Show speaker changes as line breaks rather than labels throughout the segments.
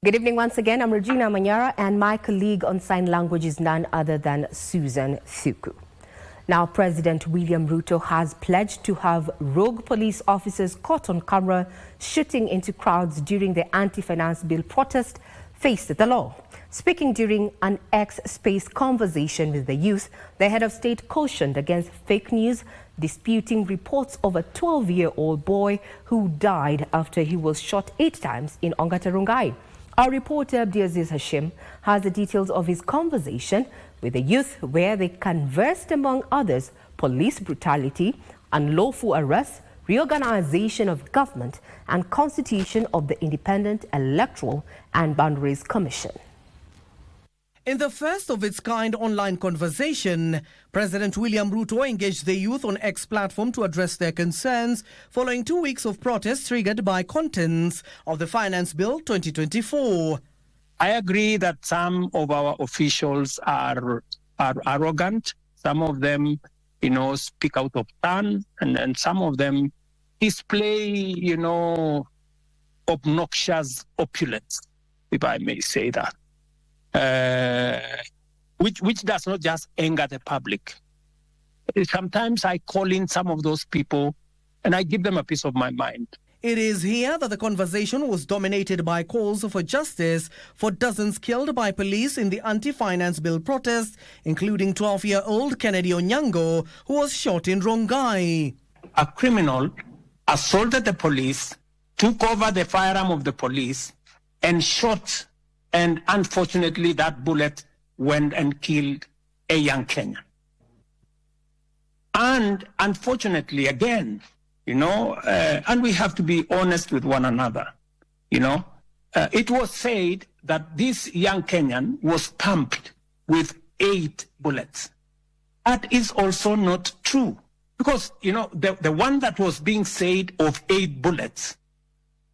Good evening once again. I'm Regina Manyara, and my colleague on sign language is none other than Susan Thuku. Now, President William Ruto has pledged to have rogue police officers caught on camera shooting into crowds during the anti-finance bill protest face the law. Speaking during an X-Space conversation with the youth, the head of state cautioned against fake news, disputing reports of a 12-year-old boy who died after he was shot 8 times in Ongata Rongai. Our reporter Abdiaziz Hashim has the details of his conversation with the youth, where they conversed, among others, police brutality, unlawful arrests, reorganization of government, and constitution of the Independent Electoral and Boundaries Commission.
In the first of its kind online conversation, President William Ruto engaged the youth on X platform to address their concerns following 2 weeks of protests triggered by contents of the Finance Bill 2024.
I agree that some of our officials are arrogant. Some of them, speak out of turn, and then some of them display, obnoxious opulence, if I may say that. Which does not just anger the public. Sometimes I call in some of those people and I give them a piece of my mind.
It is here that the conversation was dominated by calls for justice for dozens killed by police in the anti-finance bill protest, including 12-year-old Kennedy Onyango, who was shot in Rongai.
A criminal assaulted the police, took over the firearm of the police, and shot. And unfortunately, that bullet went and killed a young Kenyan. And unfortunately, again, and we have to be honest with one another, it was said that this young Kenyan was pumped with 8 bullets. That is also not true. Because, the one that was being said of 8 bullets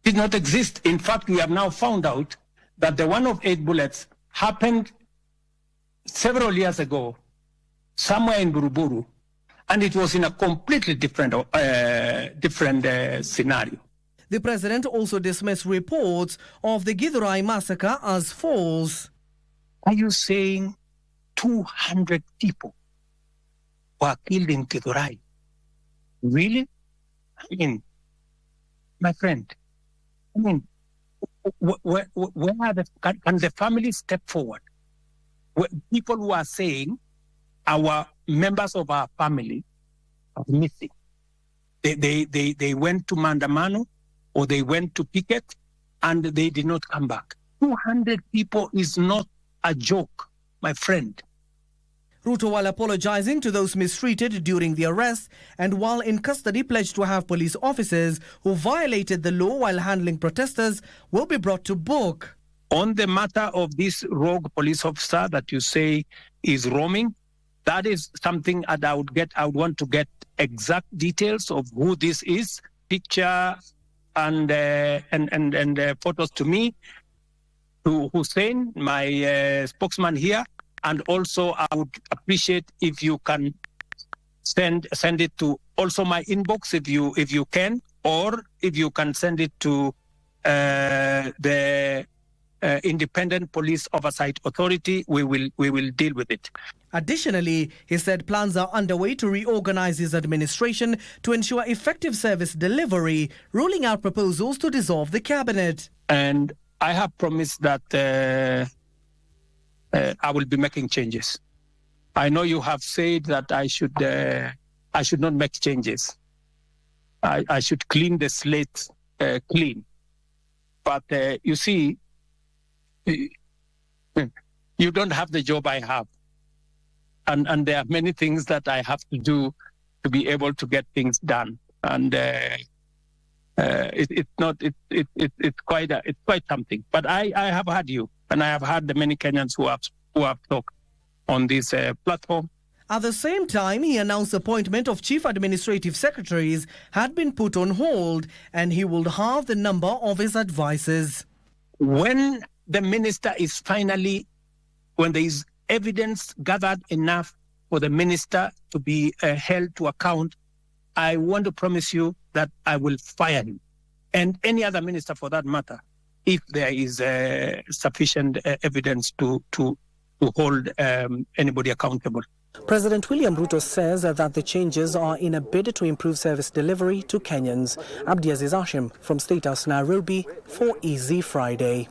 did not exist. In fact, we have now found out that the one of 8 bullets happened several years ago, somewhere in Buruburu, and it was in a completely different scenario.
The president also dismissed reports of the Githurai massacre as false.
Are you saying 200 people were killed in Githurai? Really? My friend, where can the family step forward? People who are saying our members of our family are missing. They went to Mandamano or they went to picket and they did not come back. 200 people is not a joke, my friend.
Ruto, while apologizing to those mistreated during the arrest and while in custody, pledged to have police officers who violated the law while handling protesters will be brought to book.
On the matter of this rogue police officer that you say is roaming, that is something that I would want to get exact details of who this is, picture and photos to me, to Hussein, my spokesman here. And also, I would appreciate if you can send it to also my inbox if you can, or if you can send it to the Independent Police Oversight Authority. We will deal with it.
Additionally, he said plans are underway to reorganize his administration to ensure effective service delivery, ruling out proposals to dissolve the cabinet.
And I have promised that I will be making changes. I know you have said that I should not make changes. I should clean the slate clean. But you see, you don't have the job I have. And there are many things that I have to do to be able to get things done. And it's quite something. But I have had you, and I have had the many Kenyans who have talked on this platform.
At the same time, he announced the appointment of chief administrative secretaries had been put on hold, and he will halve the number of his advisors.
When the minister is when there is evidence gathered enough for the minister to be held to account, I want to promise you that I will fire him, and any other minister for that matter, if there is sufficient evidence to hold anybody accountable.
President William Ruto says that the changes are in a bid to improve service delivery to Kenyans. Abdiaziz Hashim from State House, Nairobi, for Easy Friday.